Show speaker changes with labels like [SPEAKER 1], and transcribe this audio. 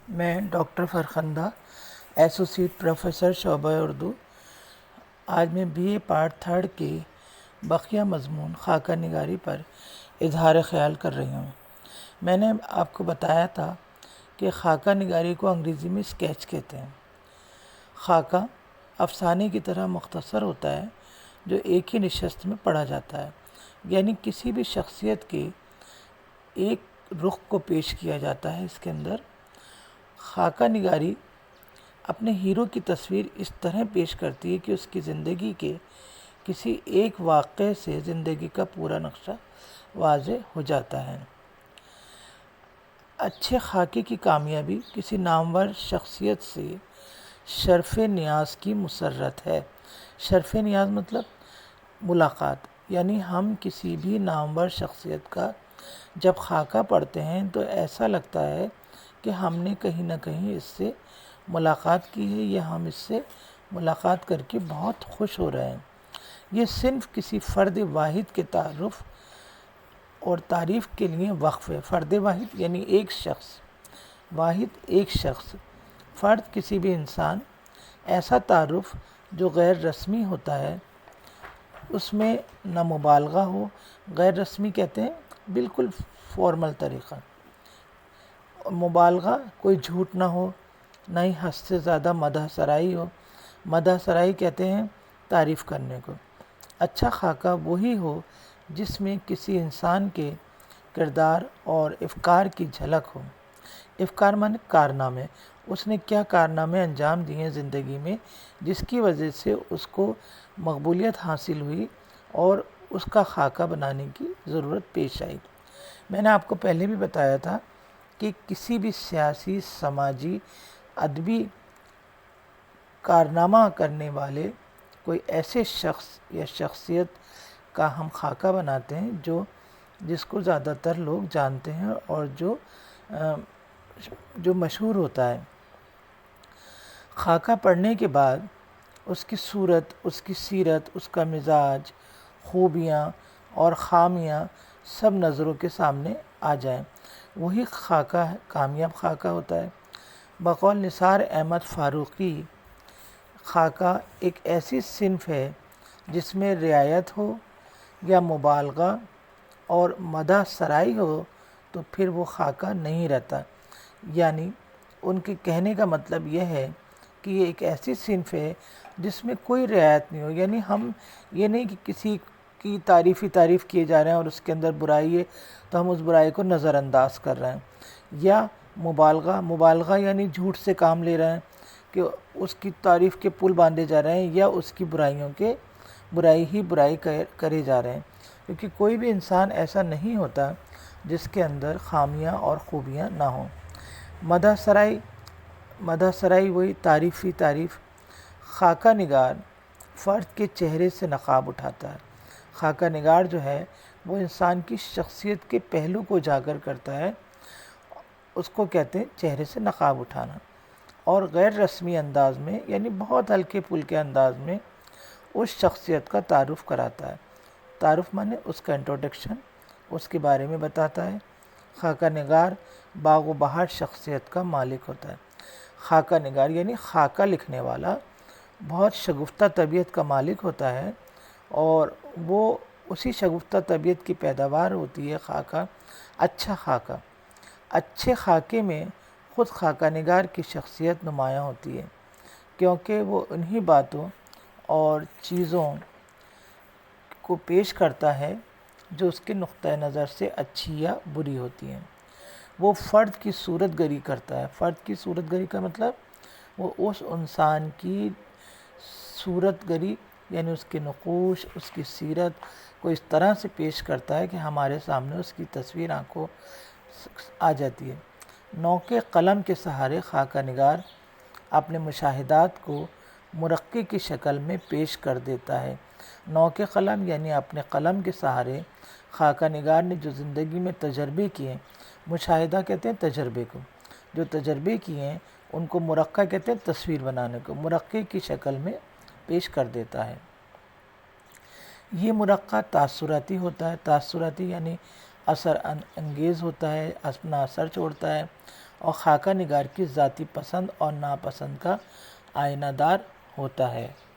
[SPEAKER 1] میں doctor Farkhanda, associate professor شعبہ اردو۔ آج میں بی اے پارٹ 3 کے بقیہ مضمون خاکہ نگاری پر اظہار خیال کر رہی ہوں۔ میں نے آپ کو بتایا تھا کہ خاکہ نگاری کو انگریزی میں اسکیچ کہتے ہیں۔ خاکہ افسانے کی طرح مختصر ہوتا ہے جو ایک ہی نشست میں پڑھا جاتا ہے، یعنی کسی بھی شخصیت کے ایک رخ کو پیش کیا جاتا ہے۔ اس کے اندر خاکہ نگاری اپنے ہیرو کی تصویر اس طرح پیش کرتی ہے کہ اس کی زندگی کے کسی ایک واقعے سے زندگی کا پورا نقشہ واضح ہو جاتا ہے۔ اچھے خاکے کی کامیابی کسی نامور شخصیت سے شرف نیاز کی مسرت ہے۔ شرف نیاز مطلب ملاقات، یعنی ہم کسی بھی نامور شخصیت کا جب خاکہ پڑھتے ہیں تو ایسا لگتا ہے کہ ہم نے کہیں نہ کہیں اس سے ملاقات کی ہے یا ہم اس سے ملاقات کر کے بہت خوش ہو رہے ہیں۔ یہ صنف کسی فرد واحد کے تعارف اور تعریف کے لیے وقف ہے۔ فرد واحد یعنی ایک شخص، واحد ایک شخص، فرد کسی بھی انسان، ایسا تعارف جو غیر رسمی ہوتا ہے، اس میں نہ مبالغہ ہو۔ غیر رسمی کہتے ہیں بالکل فارمل طریقہ، مبالغہ کوئی جھوٹ نہ ہو، نہ ہی حد سے زیادہ مدح سرائی ہو۔ مدح سرائی کہتے ہیں تعریف کرنے کو۔ اچھا خاکہ وہی ہو جس میں کسی انسان کے کردار اور افکار کی جھلک ہو۔ افکار مانے کارنامے، اس نے کیا کارنامے انجام دیے زندگی میں جس کی وجہ سے اس کو مقبولیت حاصل ہوئی اور اس کا خاکہ بنانے کی ضرورت پیش آئی۔ میں نے آپ کو پہلے بھی بتایا تھا کہ کسی بھی سیاسی، سماجی، ادبی کارنامہ کرنے والے کوئی ایسے شخص یا شخصیت کا ہم خاکہ بناتے ہیں جس کو زیادہ تر لوگ جانتے ہیں اور جو مشہور ہوتا ہے۔ خاکہ پڑھنے کے بعد اس کی صورت، اس کی سیرت، اس کا مزاج، خوبیاں اور خامیاں سب نظروں کے سامنے آ جائیں، وہی خاکہ کامیاب خاکہ ہوتا ہے۔ بقول نثار احمد فاروقی، خاکہ ایک ایسی صنف ہے جس میں رعایت ہو یا مبالغہ اور مدح سرائی ہو تو پھر وہ خاکہ نہیں رہتا۔ یعنی ان کے کہنے کا مطلب یہ ہے کہ یہ ایک ایسی صنف ہے جس میں کوئی رعایت نہیں ہو، یعنی ہم یہ نہیں کہ کسی کی تعریف کیے جا رہے ہیں اور اس کے اندر برائی ہے تو ہم اس برائی کو نظر انداز کر رہے ہیں، یا مبالغہ یعنی جھوٹ سے کام لے رہے ہیں کہ اس کی تعریف کے پل باندھے جا رہے ہیں یا اس کی برائی کرے جا رہے ہیں، کیونکہ کوئی بھی انسان ایسا نہیں ہوتا جس کے اندر خامیاں اور خوبیاں نہ ہوں۔ مدح سرائی وہی تعریف۔ خاکہ نگار فرد کے چہرے سے نقاب اٹھاتا ہے۔ خاکہ نگار جو ہے وہ انسان کی شخصیت کے پہلو کو اجاگر کرتا ہے، اس کو کہتے ہیں چہرے سے نقاب اٹھانا، اور غیر رسمی انداز میں یعنی بہت ہلکے پھلکے انداز میں اس شخصیت کا تعارف کراتا ہے۔ تعارف مانے اس کا انٹروڈکشن، اس کے بارے میں بتاتا ہے۔ خاکہ نگار باغ و بہار شخصیت کا مالک ہوتا ہے۔ خاکہ نگار یعنی خاکہ لکھنے والا بہت شگفتہ طبیعت کا مالک ہوتا ہے، اور وہ اسی شگفتہ طبیعت کی پیداوار ہوتی ہے خاکہ، اچھا خاکہ۔ اچھے خاکے میں خود خاکہ نگار کی شخصیت نمایاں ہوتی ہے، کیونکہ وہ انہی باتوں اور چیزوں کو پیش کرتا ہے جو اس کے نقطۂ نظر سے اچھی یا بری ہوتی ہیں۔ وہ فرد کی صورت گری کرتا ہے۔ فرد کی صورت گری کا مطلب وہ اس انسان کی صورت گری یعنی اس کے نقوش، اس کی سیرت کو اس طرح سے پیش کرتا ہے کہ ہمارے سامنے اس کی تصویر آنکھوں آ جاتی ہے۔ نوک قلم کے سہارے خاکہ نگار اپنے مشاہدات کو مرقع کی شکل میں پیش کر دیتا ہے۔ نوک قلم یعنی اپنے قلم کے سہارے خاکہ نگار نے جو زندگی میں تجربے کیے، مشاہدہ کہتے ہیں تجربے کو، جو تجربے کیے ہیں ان کو مرقع کہتے ہیں تصویر بنانے کو، مرقع کی شکل میں پیش کر دیتا ہے۔ یہ مرقع تاثراتی ہوتا ہے۔ تاثراتی یعنی اثر انگیز ہوتا ہے، اپنا اثر چھوڑتا ہے اور خاکہ نگار کی ذاتی پسند اور ناپسند کا آئینہ دار ہوتا ہے۔